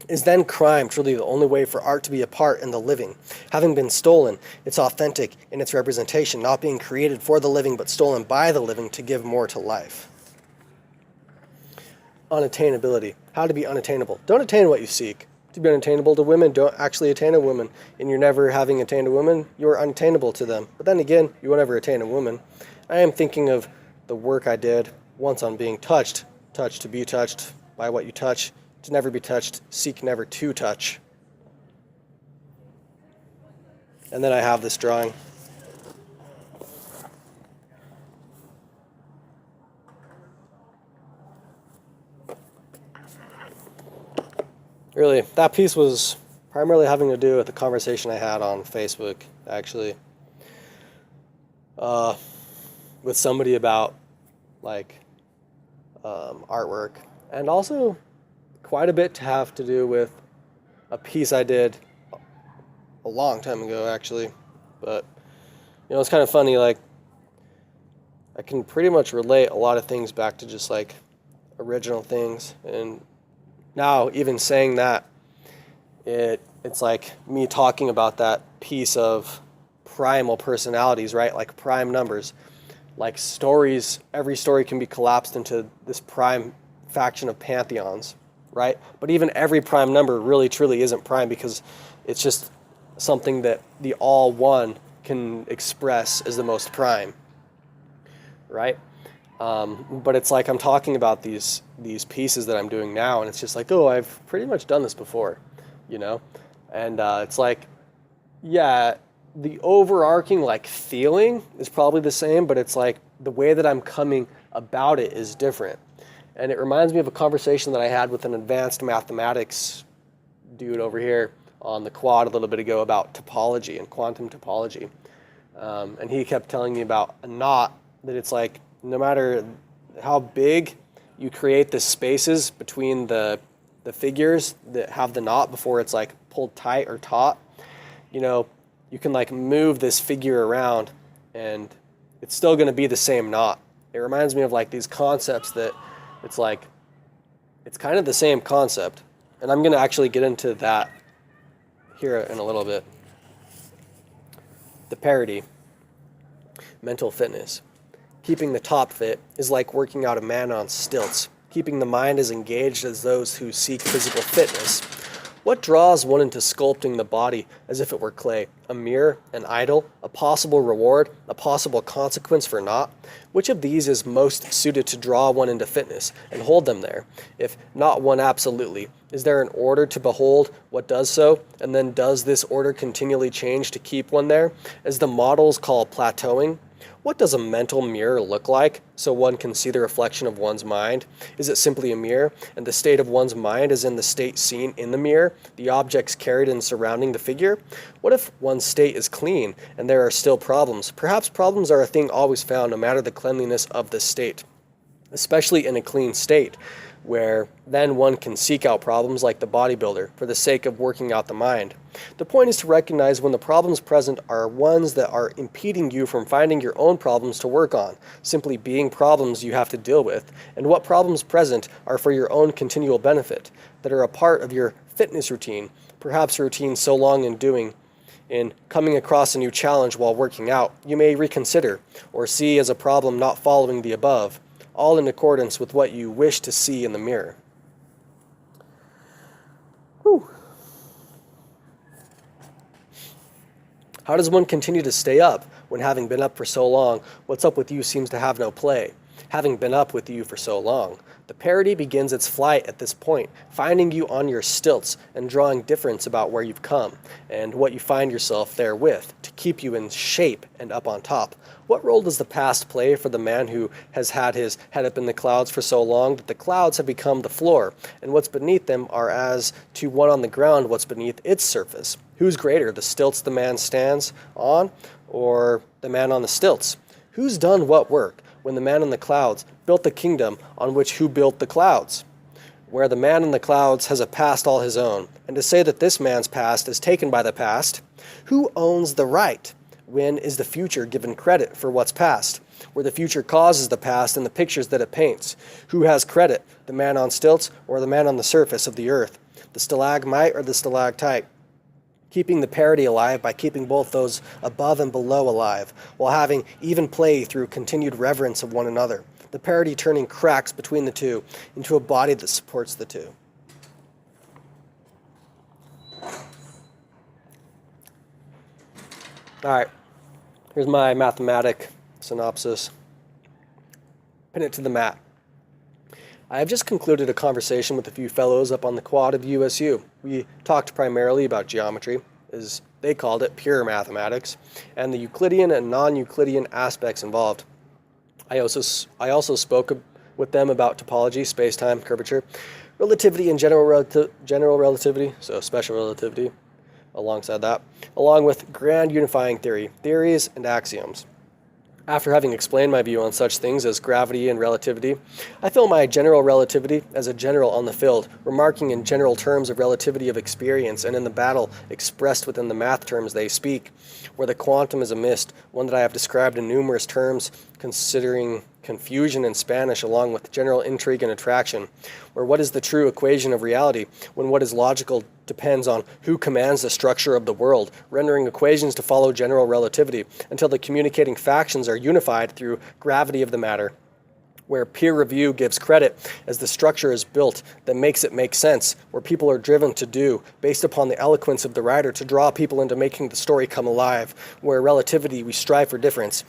S1: Is then crime truly the only way for art to be a part in the living? Having been stolen, it's authentic in its representation, not being created for the living but stolen by the living to give more to life. Unattainability. How to be unattainable. Don't attain what you seek. To be unattainable to women, don't actually attain a woman. And you're never having attained a woman, you're unattainable to them. But then again, you won't ever attain a woman. I am thinking of the work I did once on being touched. Touched to be touched by what you touch. To never be touched, seek never to touch. And then I have this drawing. Really, that piece was primarily having to do with the conversation I had on Facebook, actually, with somebody about, like, artwork. And also quite a bit to have to do with a piece I did a long time ago, actually. But, you know, it's kind of funny, like, I can pretty much relate a lot of things back to just, like, original things. And now, even saying that, it's like me talking about that piece of primal personalities, right? Like prime numbers. Like stories, every story can be collapsed into this prime faction of pantheons, right? But even every prime number really truly isn't prime because it's just something that the all one can express as the most prime, right? But it's like I'm talking about these pieces that I'm doing now, and it's just like, oh, I've pretty much done this before, you know? And it's like, yeah, the overarching like feeling is probably the same, but it's like the way that I'm coming about it is different. And it reminds me of a conversation that I had with an advanced mathematics dude over here on the quad a little bit ago about topology and quantum topology. And he kept telling me about a knot, that it's like no matter how big you create the spaces between the figures that have the knot before it's like pulled tight or taut, you know, you can like move this figure around and it's still going to be the same knot. It reminds me of like these concepts that it's like, it's kind of the same concept. And I'm going to actually get into that here in a little bit. The parity, mental fitness. Keeping the top fit is like working out a man on stilts. Keeping the mind as engaged as those who seek physical fitness. What draws one into sculpting the body as if it were clay? A mirror, an idol, a possible reward, a possible consequence for not? Which of these is most suited to draw one into fitness and hold them there? If not one absolutely, is there an order to behold what does so? And then does this order continually change to keep one there? As the models call plateauing? What does a mental mirror look like so one can see the reflection of one's mind? Is it simply a mirror, and the state of one's mind is in the state seen in the mirror, the objects carried and surrounding the figure? What if one's state is clean and there are still problems? Perhaps problems are a thing always found no matter the cleanliness of the state, especially in a clean state, where then one can seek out problems like the bodybuilder for the sake of working out the mind. The point is to recognize when the problems present are ones that are impeding you from finding your own problems to work on, simply being problems you have to deal with, and what problems present are for your own continual benefit, that are a part of your fitness routine, perhaps a routine so long in coming across a new challenge while working out, you may reconsider, or see as a problem not following the above, all in accordance with what you wish to see in the mirror. Whew. How does one continue to stay up when, having been up for so long, what's up with you seems to have no play? Having been up with you for so long, the parody begins its flight at this point, finding you on your stilts and drawing difference about where you've come and what you find yourself there with to keep you in shape and up on top. What role does the past play for the man who has had his head up in the clouds for so long that the clouds have become the floor, and what's beneath them are as to one on the ground what's beneath its surface? Who's greater, the stilts the man stands on, or the man on the stilts? Who's done what work when the man in the clouds built the kingdom on which who built the clouds? Where the man in the clouds has a past all his own, and to say that this man's past is taken by the past, who owns the right? When is the future given credit for what's past? Where the future causes the past and the pictures that it paints? Who has credit, the man on stilts or the man on the surface of the earth? The stalagmite or the stalactite? Keeping the parity alive by keeping both those above and below alive, while having even play through continued reverence of one another. The parity turning cracks between the two into a body that supports the two. All right, here's my mathematic synopsis. Pin it to the mat. I have just concluded a conversation with a few fellows up on the quad of USU. We talked primarily about geometry, as they called it, pure mathematics, and the Euclidean and non-Euclidean aspects involved. I also spoke with them about topology, space-time, curvature, relativity, and general relativity, so special relativity, alongside that, along with grand unifying theory, theories, and axioms. After having explained my view on such things as gravity and relativity, I feel my general relativity as a general on the field, remarking in general terms of relativity of experience and in the battle expressed within the math terms they speak, where the quantum is a mist, one that I have described in numerous terms, considering confusion in Spanish along with general intrigue and attraction, where what is the true equation of reality when what is logical depends on who commands the structure of the world, rendering equations to follow general relativity until the communicating factions are unified through gravity of the matter, where peer review gives credit as the structure is built that makes it make sense, where people are driven to do, based upon the eloquence of the writer, to draw people into making the story come alive, where relativity we strive for difference,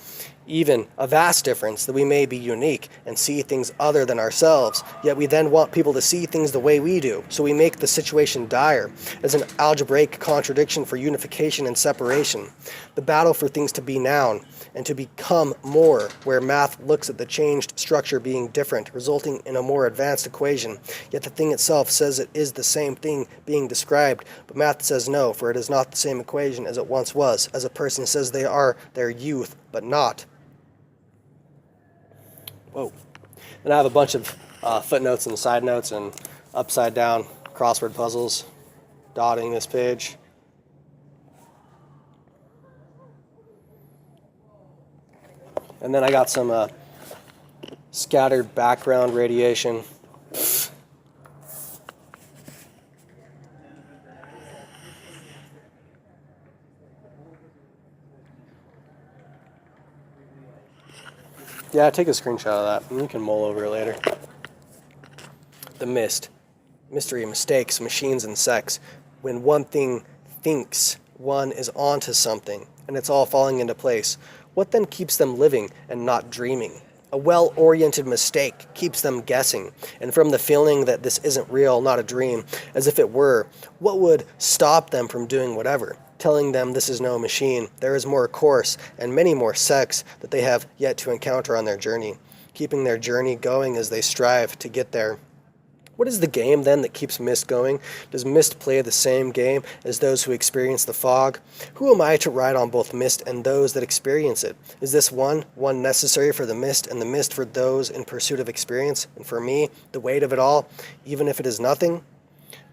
S1: even a vast difference, that we may be unique and see things other than ourselves, yet we then want people to see things the way we do, so we make the situation dire, as an algebraic contradiction for unification and separation. The battle for things to be noun and to become more, where math looks at the changed structure being different, resulting in a more advanced equation, yet the thing itself says it is the same thing being described, but math says no, for it is not the same equation as it once was, as a person says they are their youth, but not. Whoa. And I have a bunch of footnotes and side notes and upside down crossword puzzles dotting this page. And then I got some scattered background radiation. Yeah, take a screenshot of that, and you can mull over it later. The mist. Mystery, mistakes, machines, and sex. When one thing thinks one is onto something, and it's all falling into place, what then keeps them living and not dreaming? A well-oriented mistake keeps them guessing, and from the feeling that this isn't real, not a dream, as if it were, what would stop them from doing whatever? Telling them this is no machine, there is more course and many more sex that they have yet to encounter on their journey, keeping their journey going as they strive to get there. What is the game, then, that keeps mist going? Does mist play the same game as those who experience the fog? Who am I to ride on both mist and those that experience it? Is this one necessary for the mist, and the mist for those in pursuit of experience, and for me, the weight of it all, even if it is nothing?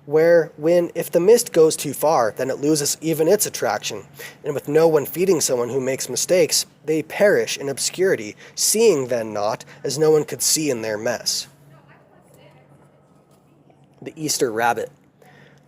S1: If the mist goes too far, then it loses even its attraction, and with no one feeding someone who makes mistakes, they perish in obscurity, seeing then not, as no one could see in their mess. The Easter rabbit.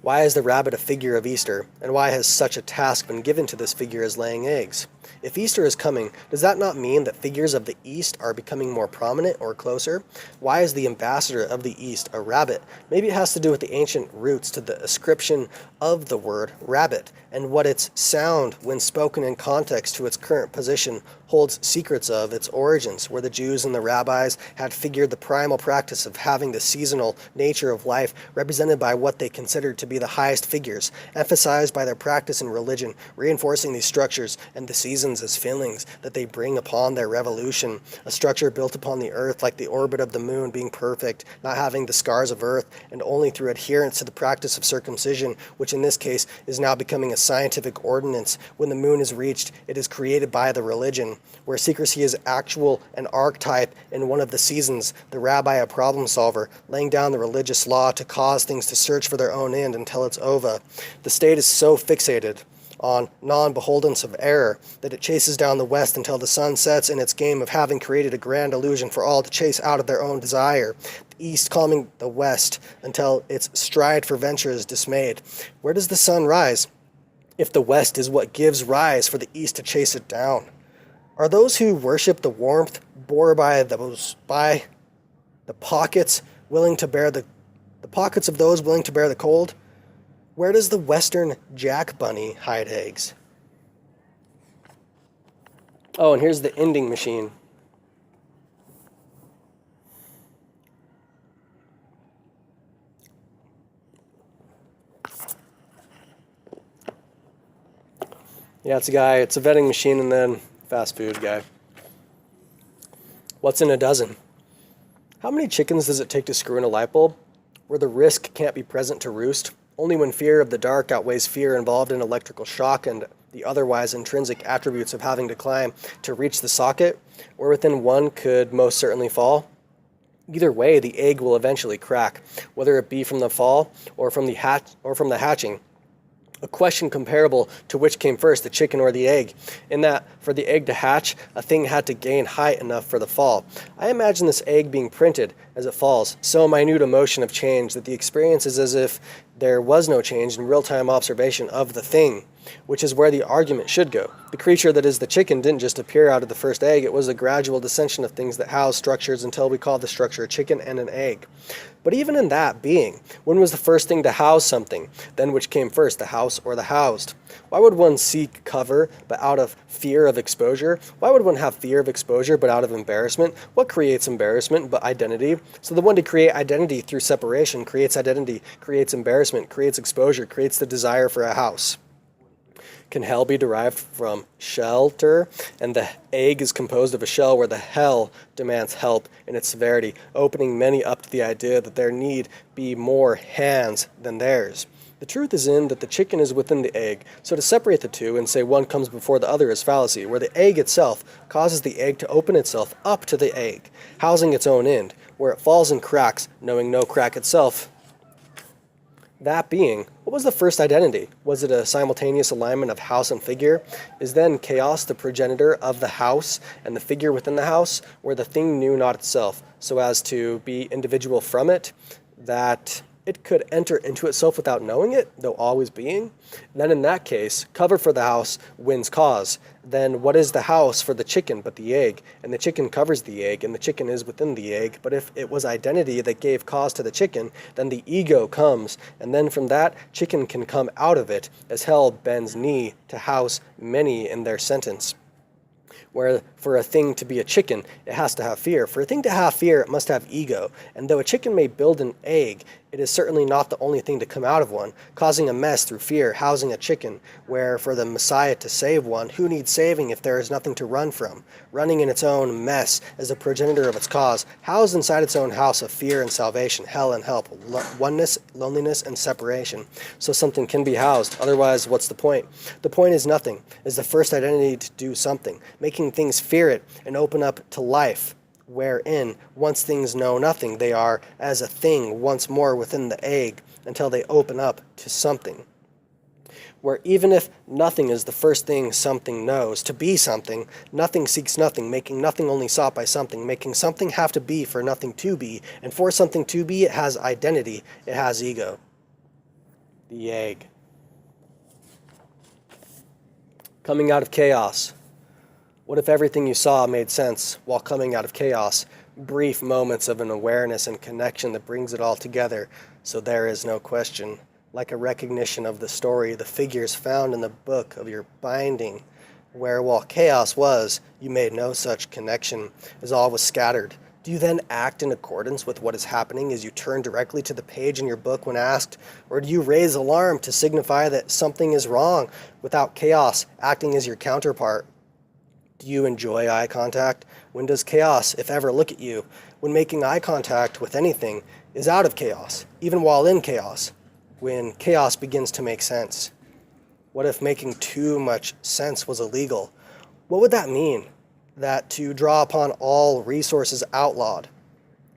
S1: Why is the rabbit a figure of Easter, and why has such a task been given to this figure as laying eggs? If Easter is coming, does that not mean that figures of the East are becoming more prominent or closer? Why is the ambassador of the East a rabbit? Maybe it has to do with the ancient roots to the ascription of the word rabbit, and what its sound, when spoken in context to its current position, holds secrets of its origins, where the Jews and the rabbis had figured the primal practice of having the seasonal nature of life represented by what they considered to be the highest figures, emphasized by their practice in religion, reinforcing these structures and the seasons as feelings that they bring upon their revolution, a structure built upon the earth like the orbit of the moon being perfect, not having the scars of earth, and only through adherence to the practice of circumcision, which in this case is now becoming a scientific ordinance. When the moon is reached, it is created by the religion, where secrecy is actual and archetype in one of the seasons, the rabbi a problem solver, laying down the religious law to cause things to search for their own end until it's over. The state is so fixated on non-beholdence of error that it chases down the West until the sun sets in its game of having created a grand illusion for all to chase out of their own desire. The East calming the West until its stride for venture is dismayed. Where does the sun rise, if the West is what gives rise for the East to chase it down? Are those who worship the warmth bore by the pockets willing to bear the pockets of those willing to bear the cold? Where does the Western jack bunny hide eggs? Oh, and here's the ending machine. Yeah, it's a vending machine and then fast food guy. What's in a dozen? How many chickens does it take to screw in a light bulb? Where the risk can't be present to roost, only when fear of the dark outweighs fear involved in electrical shock and the otherwise intrinsic attributes of having to climb to reach the socket, where within one could most certainly fall. Either way, the egg will eventually crack, whether it be from the fall or from the hatching. A question comparable to which came first, the chicken or the egg, in that for the egg to hatch, a thing had to gain height enough for the fall. I imagine this egg being printed as it falls, so minute a motion of change that the experience is as if there was no change in real-time observation of the thing, which is where the argument should go. The creature that is the chicken didn't just appear out of the first egg, it was a gradual descension of things that house structures until we call the structure a chicken and an egg. But even in that being, when was the first thing to house something? Then which came first, the house or the housed? Why would one seek cover but out of fear of exposure? Why would one have fear of exposure but out of embarrassment? What creates embarrassment but identity? So the one to create identity through separation creates identity, creates embarrassment, creates exposure, creates the desire for a house. Can hell be derived from shelter? And the egg is composed of a shell where the hell demands help in its severity, opening many up to the idea that there need be more hands than theirs. The truth is in that the chicken is within the egg, so to separate the two and say one comes before the other is fallacy, where the egg itself causes the egg to open itself up to the egg, housing its own end, where it falls and cracks, knowing no crack itself. That being, what was the first identity? Was it a simultaneous alignment of house and figure? Is then chaos the progenitor of the house and the figure within the house, where the thing knew not itself, so as to be individual from it, that it could enter into itself without knowing it, though always being? Then in that case, cover for the house wins cause. Then what is the house for the chicken but the egg? And the chicken covers the egg, and the chicken is within the egg. But if it was identity that gave cause to the chicken, then the ego comes, and then from that, chicken can come out of it, as hell bends knee to house many in their sentence. Where for a thing to be a chicken, it has to have fear. For a thing to have fear, it must have ego. And though a chicken may build an egg, it is certainly not the only thing to come out of one, causing a mess through fear, housing a chicken, where for the Messiah to save one, who needs saving if there is nothing to run from? Running in its own mess as a progenitor of its cause, housed inside its own house of fear and salvation, hell and help, oneness, loneliness, and separation. So something can be housed, otherwise what's the point? The point is nothing, is the first identity to do something, making things fear it and open up to life, wherein once things know nothing, they are as a thing once more within the egg until they open up to something. Where even if nothing is the first thing something knows, to be something, nothing seeks nothing, making nothing only sought by something, making something have to be for nothing to be, and for something to be it has identity, it has ego. The egg. Coming out of chaos. What if everything you saw made sense while coming out of chaos? Brief moments of an awareness and connection that brings it all together, so there is no question. Like a recognition of the story, the figures found in the book of your binding, where while chaos was, you made no such connection, as all was scattered. Do you then act in accordance with what is happening as you turn directly to the page in your book when asked? Or do you raise alarm to signify that something is wrong without chaos acting as your counterpart? Do you enjoy eye contact? When does chaos, if ever, look at you? When making eye contact with anything is out of chaos, even while in chaos. When chaos begins to make sense. What if making too much sense was illegal? What would that mean? That to draw upon all resources outlawed,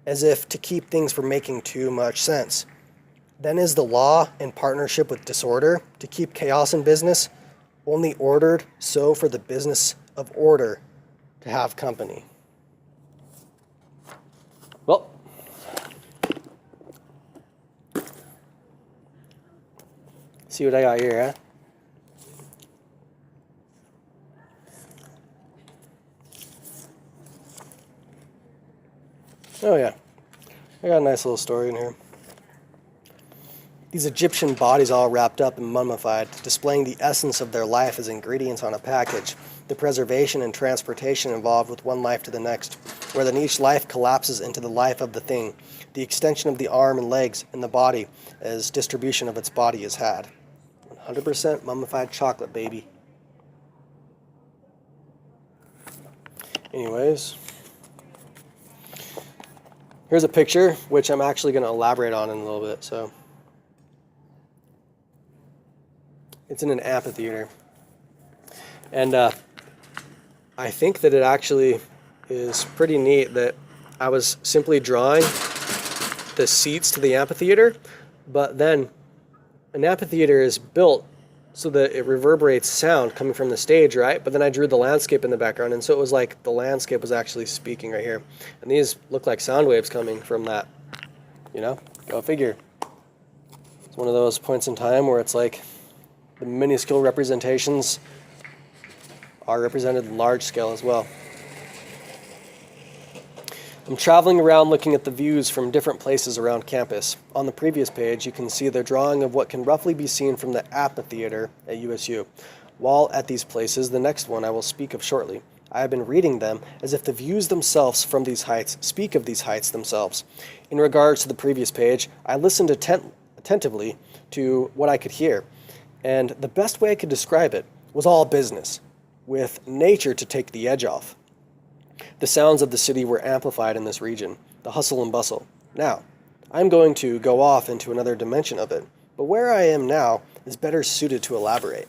S1: as if to keep things from making too much sense. Then is the law in partnership with disorder to keep chaos in business, only ordered so for the business of order to have company? Well, see what I got here, huh? Oh yeah, I got a nice little story in here. These Egyptian bodies all wrapped up and mummified, displaying the essence of their life as ingredients on a package, the preservation and transportation involved with one life to the next, where then each life collapses into the life of the thing, the extension of the arm and legs in the body as distribution of its body is had. 100% mummified chocolate, baby. Anyways, here's a picture, which I'm actually going to elaborate on in a little bit. So, it's in an amphitheater. And I think that it actually is pretty neat that I was simply drawing the seats to the amphitheater, but then an amphitheater is built so that it reverberates sound coming from the stage, right? But then I drew the landscape in the background, and so it was like the landscape was actually speaking right here. And these look like sound waves coming from that, Go figure. It's one of those points in time where it's like the minuscule representations are represented large scale as well. I'm traveling around looking at the views from different places around campus. On the previous page, you can see the drawing of what can roughly be seen from the amphitheater at USU. While at these places, the next one I will speak of shortly, I have been reading them as if the views themselves from these heights speak of these heights themselves. In regards to the previous page, I listened attentively to what I could hear, and the best way I could describe it was all business, with nature to take the edge off. The sounds of the city were amplified in this region, the hustle and bustle. Now, I'm going to go off into another dimension of it, but where I am now is better suited to elaborate.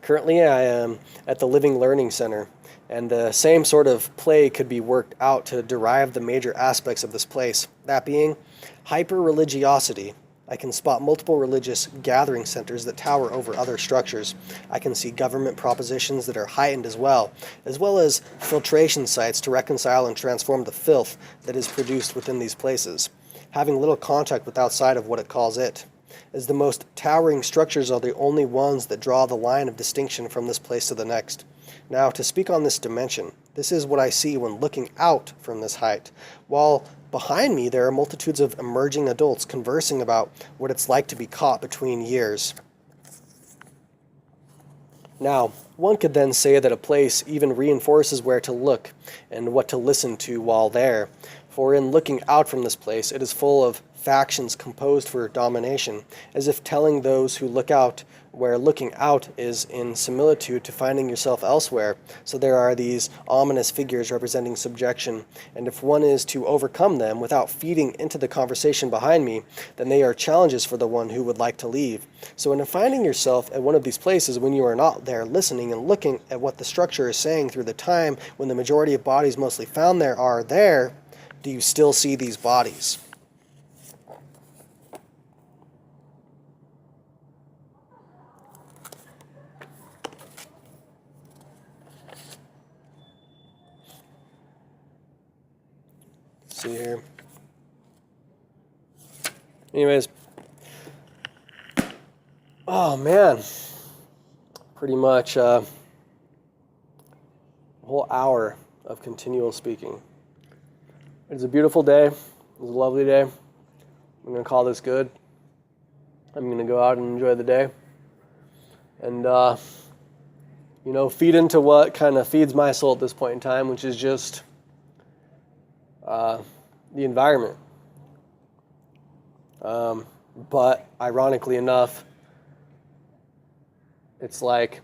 S1: Currently, I am at the Living Learning Center, and the same sort of play could be worked out to derive the major aspects of this place, that being hyper-religiosity. I can spot multiple religious gathering centers that tower over other structures. I can see government propositions that are heightened as well as filtration sites to reconcile and transform the filth that is produced within these places, having little contact with outside of what it calls it, as the most towering structures are the only ones that draw the line of distinction from this place to the next. Now, to speak on this dimension, this is what I see when looking out from this height, while behind me, there are multitudes of emerging adults conversing about what it's like to be caught between years. Now, one could then say that a place even reinforces where to look and what to listen to while there, for in looking out from this place, it is full of factions composed for domination, as if telling those who look out where looking out is in similitude to finding yourself elsewhere. So there are these ominous figures representing subjection, and if one is to overcome them without feeding into the conversation behind me, then they are challenges for the one who would like to leave. So in finding yourself at one of these places when you are not there listening and looking at what the structure is saying through the time when the majority of bodies mostly found there are there, do you still see these bodies? See here. Anyways, oh man, pretty much a whole hour of continual speaking. It's a beautiful day. It was a lovely day. I'm going to call this good. I'm going to go out and enjoy the day. And, feed into what kind of feeds my soul at this point in time, which is just the environment. But ironically enough, it's like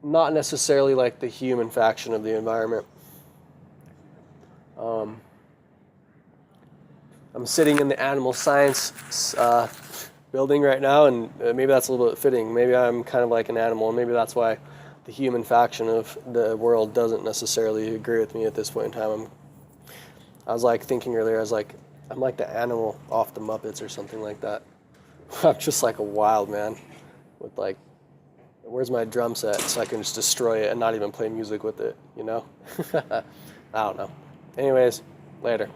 S1: not necessarily like the human faction of the environment. I'm sitting in the animal science building right now, and maybe that's a little bit fitting. Maybe I'm kind of like an animal, and maybe that's why the human faction of the world doesn't necessarily agree with me at this point in time. I was like thinking earlier, I'm like the animal off the Muppets or something like that. I'm just like a wild man with like, where's my drum set so I can just destroy it and not even play music with it, I don't know. Anyways, later.